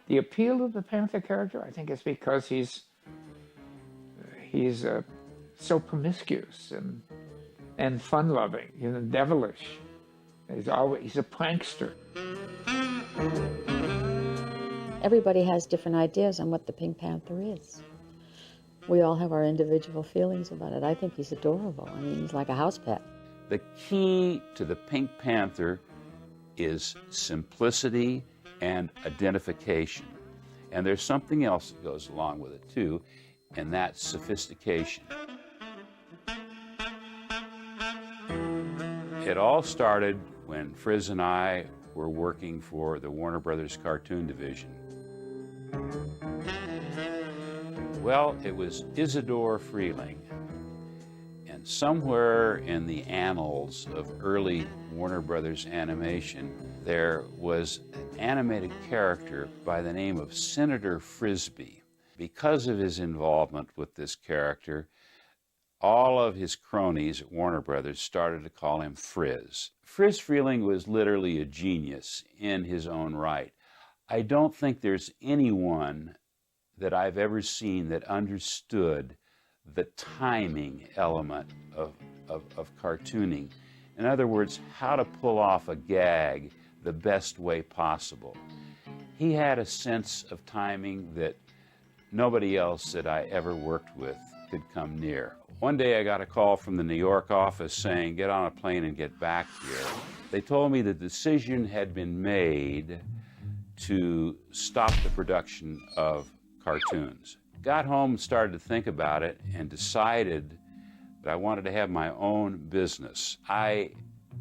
The appeal of the Panther character, I think, is because he's so promiscuous and fun-loving, devilish. He's a prankster. Everybody has different ideas on what the Pink Panther is. We all have our individual feelings about it. I think he's adorable. I mean, he's like a house pet. The key to the Pink Panther is simplicity and identification. And there's something else that goes along with it too, and that's sophistication. It all started when Friz and I were working for the Warner Brothers cartoon division. Well, it was Isidore Feline, and somewhere in the annals of early Warner Brothers animation, there was an animated character by the name of Senator Frisbee. Because of his involvement with this character, all of his cronies at Warner Brothers started to call him Friz. Friz Freleng was literally a genius in his own right. I don't think there's anyone that I've ever seen that understood the timing element of cartooning. In other words, how to pull off a gag the best way possible. He had a sense of timing that nobody else that I ever worked with could come near. One day I got a call from the New York office saying, get on a plane and get back here. They told me the decision had been made to stop the production of cartoons. Got home and started to think about it and decided that I wanted to have my own business. I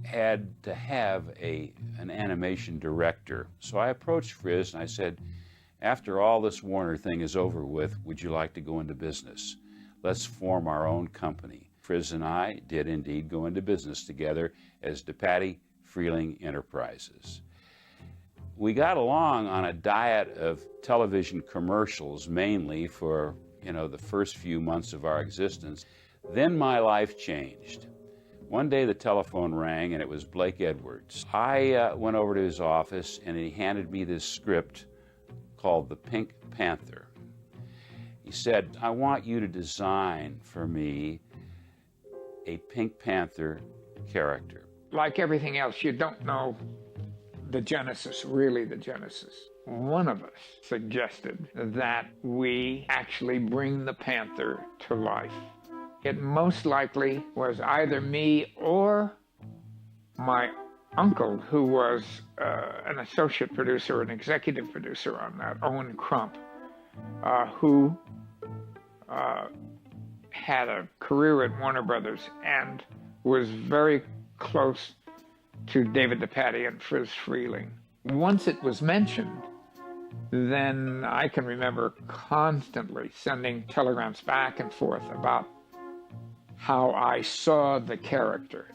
had to have an animation director. So I approached Friz and I said, after all this Warner thing is over with, would you like to go into business? Let's form our own company. Friz and I did indeed go into business together as DePatie Freleng Enterprises. We got along on a diet of television commercials, mainly for, the first few months of our existence. Then my life changed. One day the telephone rang and it was Blake Edwards. I went over to his office and he handed me this script called The Pink Panther. He said, I want you to design for me a Pink Panther character. Like everything else, you don't know the genesis, really the genesis. One of us suggested that we actually bring the Panther to life. It most likely was either me or my uncle, who was an associate producer, an executive producer on that, Owen Crump, who had a career at Warner Brothers and was very close to David DePatie and Friz Freleng. Once it was mentioned, then I can remember constantly sending telegrams back and forth about how I saw the character,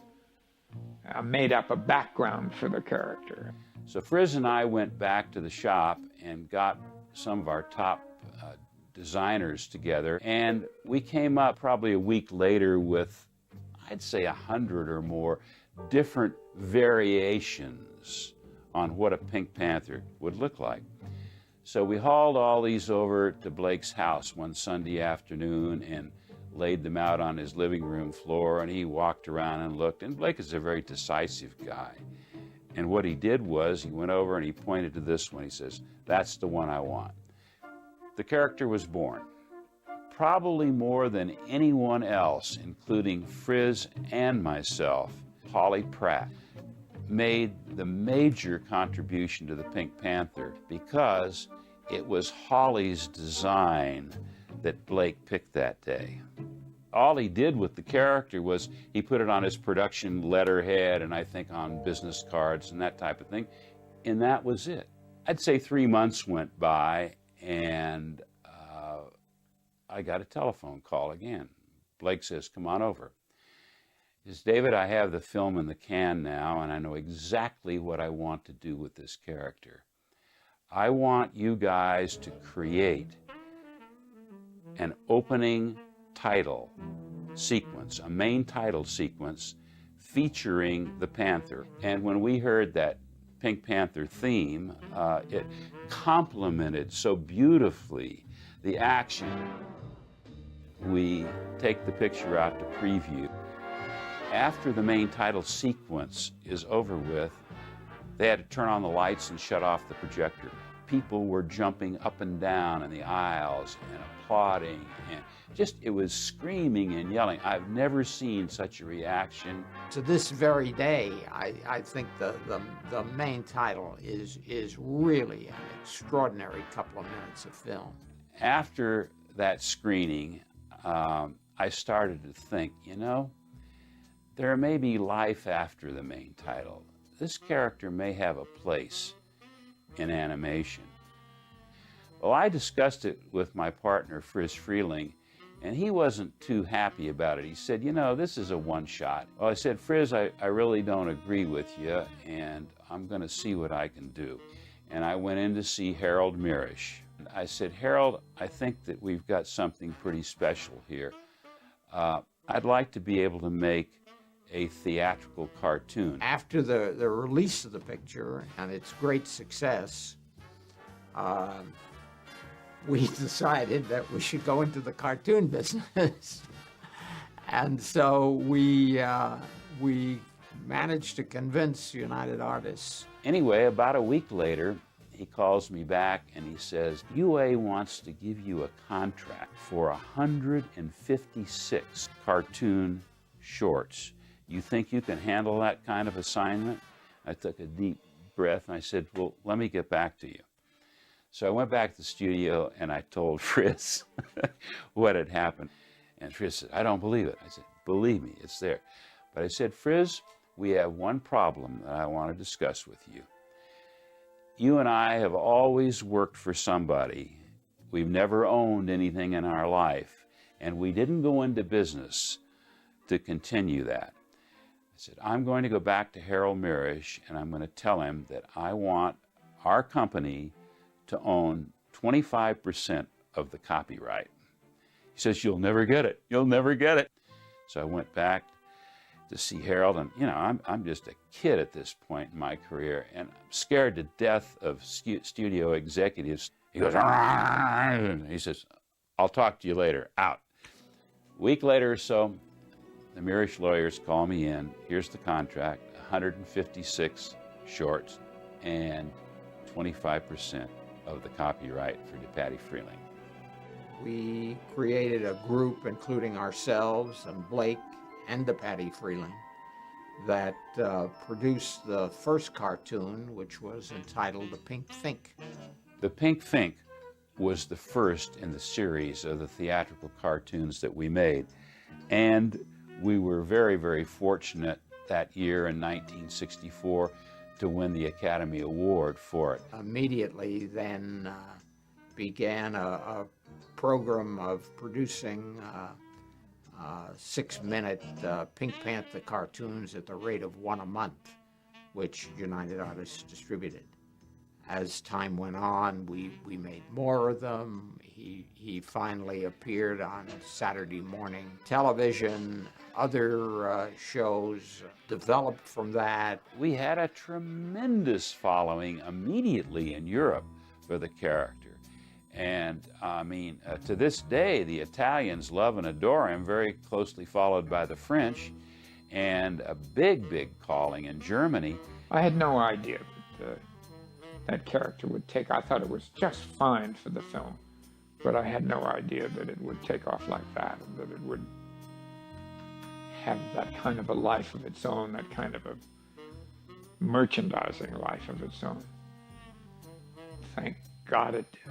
made up a background for the character. So Friz and I went back to the shop and got some of our top designers together, and we came up probably a week later with, I'd say, 100 or more different variations on what a Pink Panther would look like. So we hauled all these over to Blake's house one Sunday afternoon and laid them out on his living room floor, and he walked around and looked, and Blake is a very decisive guy. And what he did was he went over and he pointed to this one. He says, that's the one I want. The character was born. Probably more than anyone else, including Friz and myself, Holly Pratt made the major contribution to the Pink Panther because it was Holly's design that Blake picked that day. All he did with the character was he put it on his production letterhead and I think on business cards and that type of thing, and that was it. I'd say 3 months went by and I got a telephone call again. Blake says, come on over. He says, David, I have the film in the can now, and I know exactly what I want to do with this character. I want you guys to create an opening title sequence, a main title sequence featuring the Panther. And when we heard that Pink Panther theme, it complemented so beautifully the action. We take the picture out to preview. After the main title sequence is over with, they had to turn on the lights and shut off the projector. People were jumping up and down in the aisles and applauding, and just, it was screaming and yelling. I've never seen such a reaction. To this very day, I think the main title is really an extraordinary couple of minutes of film. After that screening, I started to think, you know, there may be life after the main title. This character may have a place in animation. Well, I discussed it with my partner, Feline, and he wasn't too happy about it. He said, you know, this is a one-shot. Well, I said, Frizz, I really don't agree with you, and I'm going to see what I can do. And I went in to see Harold Mirisch. I said, Harold, I think that we've got something pretty special here. I'd like to be able to make a theatrical cartoon. After the release of the picture and its great success, we decided that we should go into the cartoon business. And so we managed to convince United Artists. Anyway, about a week later, he calls me back and he says, UA wants to give you a contract for 156 cartoon shorts. You think you can handle that kind of assignment? I took a deep breath and I said, well, let me get back to you. So I went back to the studio and I told Frizz what had happened. And Frizz said, I don't believe it. I said, believe me, it's there. But I said, Frizz, we have one problem that I want to discuss with you. You and I have always worked for somebody. We've never owned anything in our life, and we didn't go into business to continue that. I said, I'm going to go back to Harold Mirisch, and I'm going to tell him that I want our company to own 25% of the copyright. He says, you'll never get it. You'll never get it. So I went back to see Harold, and you know, I'm just a kid at this point in my career, and I'm scared to death of studio executives. He goes, and he says, I'll talk to you later, out. A week later or so, the Mirisch lawyers call me in. Here's the contract, 156 shorts and 25% of the copyright for Patty Feline. We created a group, including ourselves and Blake and Patty Feline, that produced the first cartoon, which was entitled The Pink Think. The Pink Think was the first in the series of the theatrical cartoons that we made. And we were very, very fortunate that year in 1964 to win the Academy Award for it. Immediately then began a program of producing 6-minute Pink Panther cartoons at the rate of one a month, which United Artists distributed. As time went on, we made more of them. He finally appeared on Saturday morning television. Other shows developed from that. We had a tremendous following immediately in Europe for the character. And I mean, to this day, the Italians love and adore him, very closely followed by the French, and a big, big calling in Germany. I had no idea that that character would take. I thought it was just fine for the film, but I had no idea that it would take off like that, and that it would have that kind of a life of its own, that kind of a merchandising life of its own. Thank God it did.